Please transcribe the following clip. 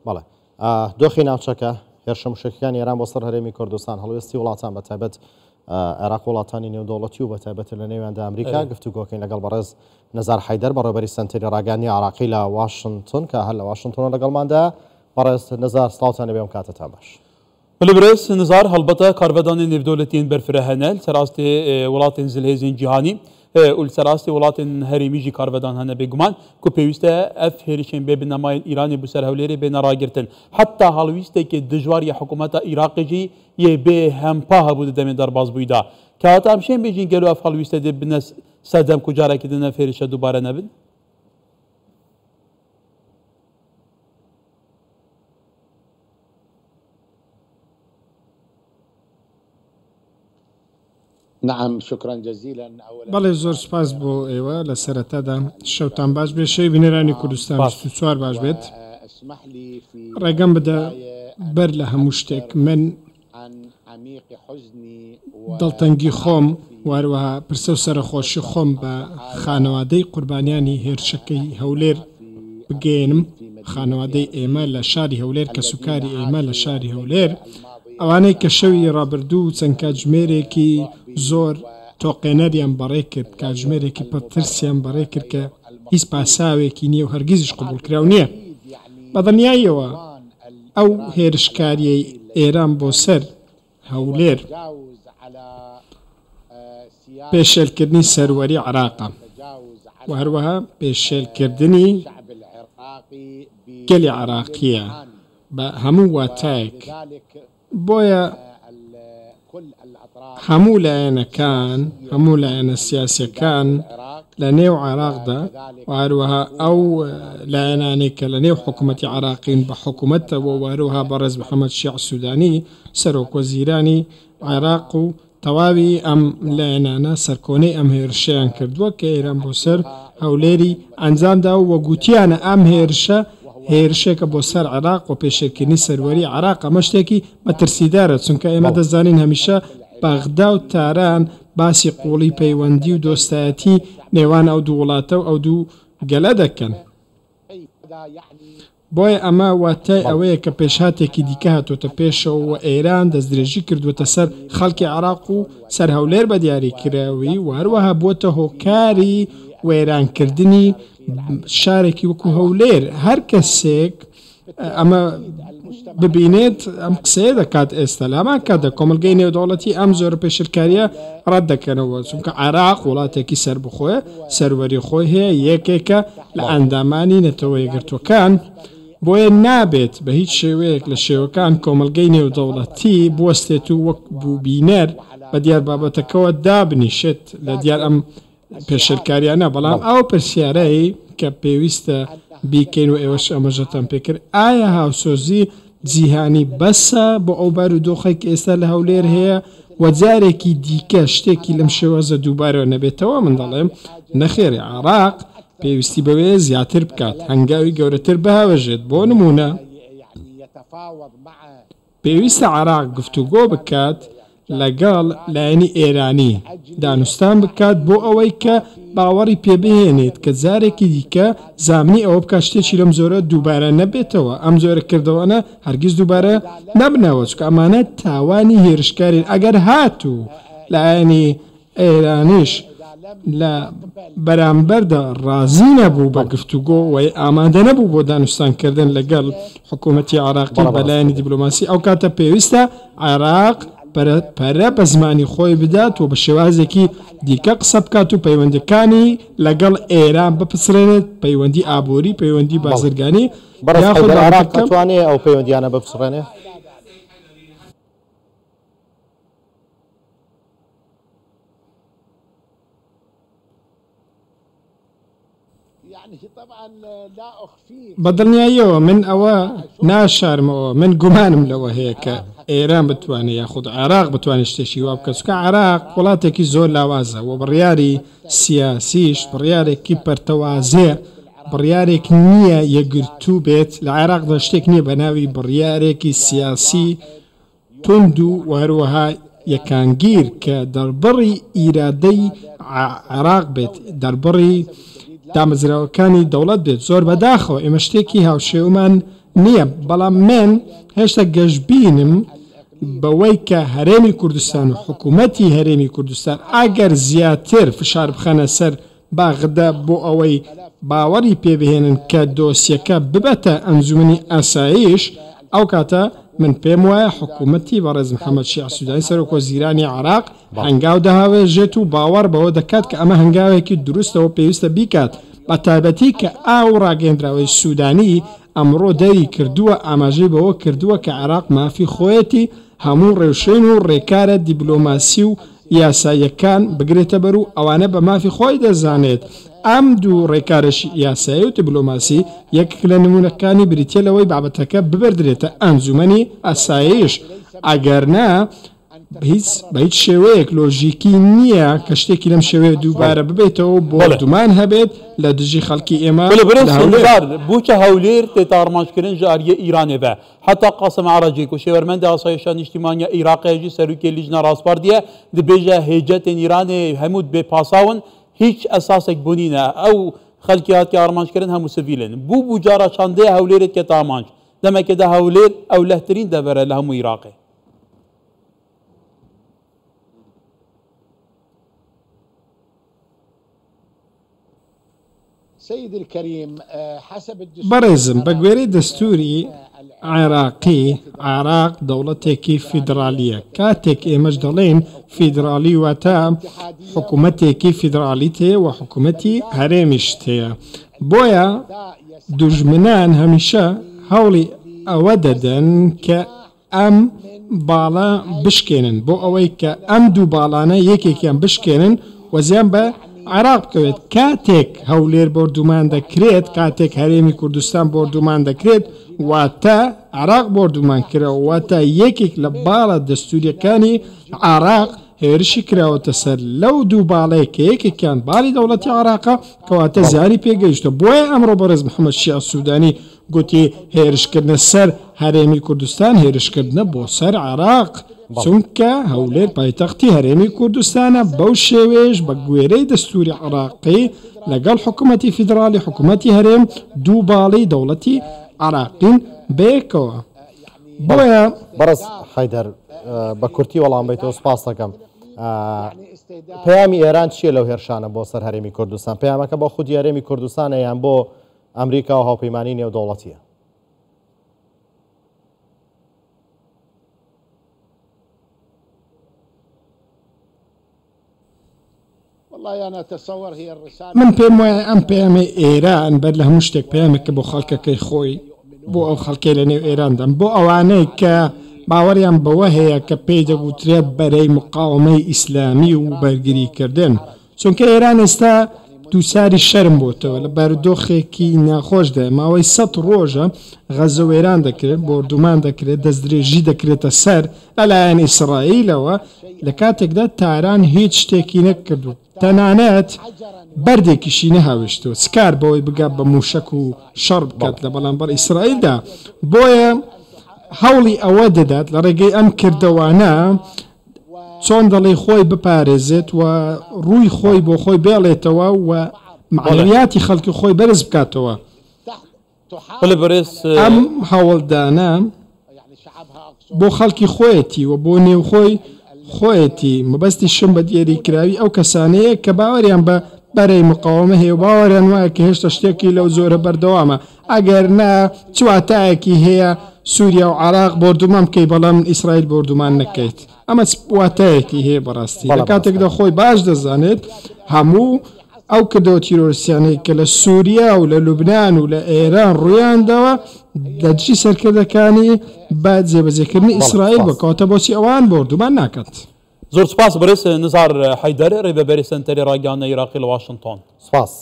بەڵێ دۆخی ناوچەکە هێرشە موشکەکانی ئێران بۆ سەر هەرێمی کوردستان هەڵوێستی وڵاتان بەتایبەت عێراق وڵاتانی نێودەوڵەتی و بەتایبەت لە نێواندا ئەمریکا گفتوگۆکەین لەگەڵ بەڕێز نەزار حەیدەر بەڕێوەبەری سەنتەری ڕاگەیاندنی عێراقی لە واشنگتن کە هەر لە واشنگتن لەگەڵماندا. بەڕێز نەزار سڵاوتان لەبێ کاتتان باش. برێز نزار هەڵبەتە کاربەدانی نێودەوڵەتیین بەرفرە هەنە لە سەراستی وڵاتین زلهێزین جیهانی و سەراستی وڵاتین هەرێمیژی کاربەدان هەنە بێگومان کو پێویستە ئەف هێرشین بێ بنەمایین ئیرانی بۆ سەر هەولێری بێنە ڕاگرتن حتا هەڵویستێکی دژوار یە حکوومەتە عێراقیجی یێ بێ هەمپا هەبوو دەمێن دەرباز بوویدا کاتام شێن بێژین گەلو ئەف هەڵویستە دێ بنە سەردەم کوجارێکی دنە فێرشە دووبارە نەبن. نعم شكرا جزيلا. بەڵێ زۆر سپاس بۆ ئێوە لە سەرەتادا شەوتان باش بێ شەوی بینەرانی کوردستان 24 باش بێت. ڕێگەم بدە بەر لە هەموو شتێک من دڵتەنگی خۆم واروەها پرسە و سەرخۆشی خۆم بە خانەوادەی قوربانیانی هێرشەکەی هەولێر بگەێنم خانەوادەی ئێمە لە شاری هەولێر کە سوکاری ئێمە لە شاری هەولێر ئەوانەی کە شەوی ڕابردوو چەند کاتژمێرێکی زۆر تۆقێنەریان بەڕێ کرد کاتژمێرێکی پەترسیان بەڕێ کرد کە هیچ پاساوێکی نییە و هەرگیزیش قبولکراو نییە. بەدڵنیاییەوە ئەو هێرشکاریەی ئێران بۆ سەر هەولێر پێشێلکردنی سەروەری عێراقە و هەروەها پێشێلکردنی گەلی عێراقیە بە هەموو واتایەک. بۆیە هەموو لایەنەکان هەموو لایەنە سیاسیەکان لە نێو عێراقدا و هەروەها ئەو لایەنانێک کە لە نێو حکوومەتی عێراقین بە حکوومەتەوە و هەروەها بەڕێز محەممەد شیع سوودانی سەرۆکوەزیرانی عێراق و تەواوی ئەم لایەنانە سەرکۆنەی ئەم هێرشەیان کردووە کە ئێران بۆ سەر هەولێری ئەنجامدا و وەگوتیانە ئەم هێرشە هێرشێکە بۆ سەر عێراق و پێشێلکردنی سەروەری عێراق ئەمە شتێکی مەترسیدارە چونکە ئێمە دەزانین هەمیشە بەغدا و تاران باسی قوڵی پەیوەندی و دۆستایەتی نێوان ئەو دوو وڵاتە و ئەو دوو گەلە دەکەن. بۆیە ئەمە واتای ئەوەیە کە پێشهاتێکی دیکە هاتوۆتە پێشەوە و ئێران دەستدرێژی کردوێتە سەر خەڵکی عێراق و سەر هەولێر بە دیاریکراوی و هەروەها بووەتە هۆکاری وێرانکردنی شارێکی وەکو هەولێر. هەر کەسێک ئەمە ببینێت ئەم قسەیە دەکات ئێستا لامان کاتە کۆمەلگەی نێودەوڵەتی ئەم زۆر پێشرکاریە ڕەت دەکەنەوە چونکە عێراق وڵاتێکی سەر بخۆیە سەروەری خۆی هەیە یەکێکە لە ئەندامانی نەتەوە یەکگرتوەکان. بۆیە نابێت بە هیچ شێوەیەک لە شێوەکان کۆمەلگەی نێودەوڵەتی بوەستێت و وەک بوو بینەر بە دیار بابەتەکەەوە دابنیشێت لە دیار ئەم پێشرکاریانە. بەڵام ئەو پرسیارەی کە پێویستە بیکەین و ئێوەش ئەمەژەتان پێکرد ئایا هاوسۆزی جیهانی بەسە بۆ ئەو بارودۆخێک ئێستا لە هەولێر هەیە و جارێکی دیکە شتێکی لەم شێوەزە دووبارەوە نەبێتەوە؟ من دەڵێم نەخێری عێراق پێویستی بەوێ زیاتر بکات هەنگاوی گەورەتر بەهاوەژێت. بۆ نمونە پێویستە عێراق گفتوگۆ بکات لەگەڵ لایەنی ئێرانی دانوستان بکات بۆ ئەوەی کە باوەڕی پێبهێنێت کە جارێکی دیکە زامنی ئەوە بکات شتێکی لەم زۆرە دووبارە نەبێتەوە ئەم زۆرە کردەوەنە هەرگیز دووبارە نەبنەوە چکە ئەمانە تاوانی هێرشکارین. ئەگەر هاتوو لایەنی ئێرانیش لە بەرامبەردا ڕازی نەبوو بە گفتوگۆ و ئامادە نەبوو بۆ دانوستانکردن لەگەڵ حکوومەتی عێراقی بەلایەنی دیبلۆماسی ئەو کاتە پێویستە عێراق پەرە بە زمانی خۆی بدات و بە شێوازێکی دیکە قسە بکات و پەیوەندەکانی لەگەڵ ئێران بپسرێنێت پەیوەندی ئابووری پەیوەندی بازرگانی عێراق دەتوانێت ئەو پەیوەندیانە بپسڕێنێ. بەدڵنیاییەوە من ئەوە ناشارمەوە من گومانم لەوە هەیە کە ئێران بتوانێت یاخود عێراق بتوانێت شتێکی وا بکە چونکە عێراق وڵاتێکی زۆر لاوازە و بڕیاری سیاسیش بڕیارێکی پەرتەوازێ بڕیارێک نییە یەکگرتوو بێت لە عێراقدا شتێک نییە بە ناوی بڕیارێکی سیاسی تند و هەروەها یەکانگیر کە دەربڕی ئیرادەی عێراق بێت دەربڕی دامەزراوەکانی دەوڵەت بێت. زۆر بەداخەوە ئێمە شتێکی هاوشێومان نییە بەڵام من هێشتا گەشتبینم بەوەی کە هەرێمی کوردستان و حکوومەتی هەرێمی کوردستان ئەگەر زیاتر فشار بخەنە سەر باغدا بۆ ئەوەی باوەڕی پێبهێنن کە دۆسیەکە ببەتە ئەنجومنی ئاسایش ئەو کاتە من پێم وایە حکوومەتی بەڕێز محەممەد شیع سوودانی سەرۆکۆ زیرانی عراق هەنگاو دەهاوێژێت و باوەڕ بەوە دەکات کە ئەمە هەنگاوێکی دروستەوە پێویستە بیکات بە تایبەتی کە ئاو ڕاگەندراوەی سوودانی ئەمڕۆ دەری کردووە ئاماژەی بەوە کردووە کە عراق مافی خۆیەتی هەموو ڕێوشین و ڕێکارە دیبلۆماسی و یاساییەکان بگرێتە بەر و ئەوانە بە مافی خۆی دەزانێت ئەم دوو ڕێکارەشی یاسایی و دیبلۆماسی یەک لە نمونونەکانی بریتە لەوەی بابەتەکە ببردرێتە ئەنجومەنی ئاسایش ئەگەر نا بە هیچ شێوەیەک لۆژیکی نییە کە شتێکی لەم شێوەیە دووبارە ببێتەوە بۆ دومان هەبێت لە دژی خەڵکی ئێمە بووکە هەولێر تێتاڕمانجکردن ژاریە ئیرانێ بە حتا قاسم عراجی و شێوەرمەندە ئاسایشان نیشتیمانیە عێراقیەژی سەرروکی لیژنە ڕاستپاردیە دەبێژە هێجەتێن ئیرانێ هەموو بێ پاساون هیچ ئەساسێک بوونینە ئەو خەلکی هاتی ئارمانجکردن هەموو سڤیلن بوو جارە چاندەیە هەولێرێت کە تامانج دەمەکەدا هەولێر ئەو لەهترین دەبەرە لە هەموو عێراقی. بەڕێزم بە گوێرەی دەستوری عێراقی عراق دەوڵەتێکی فیدراالیە کاتێک ئێمەش دەڵێن فیدراالی واتە حکوومەتێکی فیدراالی تەیە و حکوومەتی هەرێمیش تەیە بۆیە دوژمنان هەمیشە هەوڵی ئەوە دەدەن کە ئەم باڵا بشکێنن بۆ ئەوەی کە ئەم دوو باڵانە یەکێکیان بشکێنن وەزیان بە عراق بکەوێت کاتێک هەولێر بردومان دەکرێت کاتێک هەرێمی کوردستان بردومان دەکرێت واتە عراق بردومان کرەوە واتە یەکێک لە باڵە دەستوریەکانی عراق هێرشی کراوەتە سەر لەو دوو باڵەیە کە یەکێکیان باڵی دەوڵەتی عراقە کەواتە زیانی پێگەیشتە بۆیە ئەمڕۆ بەڕێز محەممەد شیع سوودانی گوتی هێرشکردنە سەر هەرێمی کوردستان هێرشکردنە بۆ سەر عراق چونکە هەولێر پایتەختی هەرێمی کوردستانە بەو شێوێش بە گوێرەی دەستوری عراقی لەگەڵ حکوومەتی فیدراالی حکوومەتی هەرێم دوو باڵی دەوڵەتی عراقین بێکەوە بۆیە بەڕز حیدەر بە کورتی وەڵام بیتەوە سپاس دەکەم پەیامی ئێران چییە لەو هێرشانە بۆ سەر هەرێمی کوردستان پەیامەکە بۆ خودی هەرێمی کوردستانە یان بۆ ئەمریکا و هاوپەیمانی نێودەوڵەتیە من پێم وایە ئەم پەیامی ئێران بەر لە هەموو شتێک پەیامێکە بۆ خەڵکەکەی خۆی بۆ ئەو خەڵکەی لە نێو ئێراندەم بۆ ئەوانەی کە باوەڕیان بەوە هەیە کە پێی دەگوترێت بەرەی مقاومەی ئیسلامی و بەرگریکردن چونکە ئێران ئێستا دووساری شەرم بۆتەوە لە بارودۆخێکی ناخۆشدا ماوەی 100 ڕۆژە غەزە و ئێران دەکرێت بردومان دەکرێت دەستدرێژی دەکرێتە سەر لەلایەن ئیسرائیلەوە لە کاتێکدا تاران هیچ شتێکی نەکردو تەنانەت بەردێکیشی نەهاوێشتەوە سکار بەوەی بگات بە موشک و شەڕ بکات لە بەڵامبەر ئیسرائیلدا بۆیە هەوڵی ئەوە دەدات لە ڕێگەی ئەم کردەوانە چۆن دەڵێ خۆی بپارێزێت و ڕووی خۆی بۆ خۆی بێڵێتەوە و معنویاتی خەڵکی خۆی بەرز بکاتەوە ئەم هەوڵدانە بۆ خەڵکی خۆیەتی و بۆ نێو خۆی خۆیەتی مەبەستی شم بە دیێریکراوی ئەو کەسانەیە کە باوەریان بە بەرەی مقاومە هەیە و باوەریان وایە کە هێشتا شتێکی لەو زۆرە بەردەوامە ئەگەر نا چواتایەکی هەیە سووریا و عراق بردومان بکەی بەڵام ئیسرائیل بردومان نەکەیت ئەمە واتایەکی هەیە بەڕاستی لە کاتێکدا خۆی باش دەزانێت هەموو ئەو کردەوە تیرۆریستیانەی کە لە سووریا و لە لوبنان و لە ئێران ڕوویاندەوە دەجی سەرکردەکانی با جێبەجێکردنی ئیسرائیل بکەواتە بۆچی ئەوان بردومان ناکات. زۆر سپاس بەڕێز نزار حەیدەر ڕێبەبەری سەنتەری ڕاگەیاندنەی عێراقی لە واشنگتن. سپاس.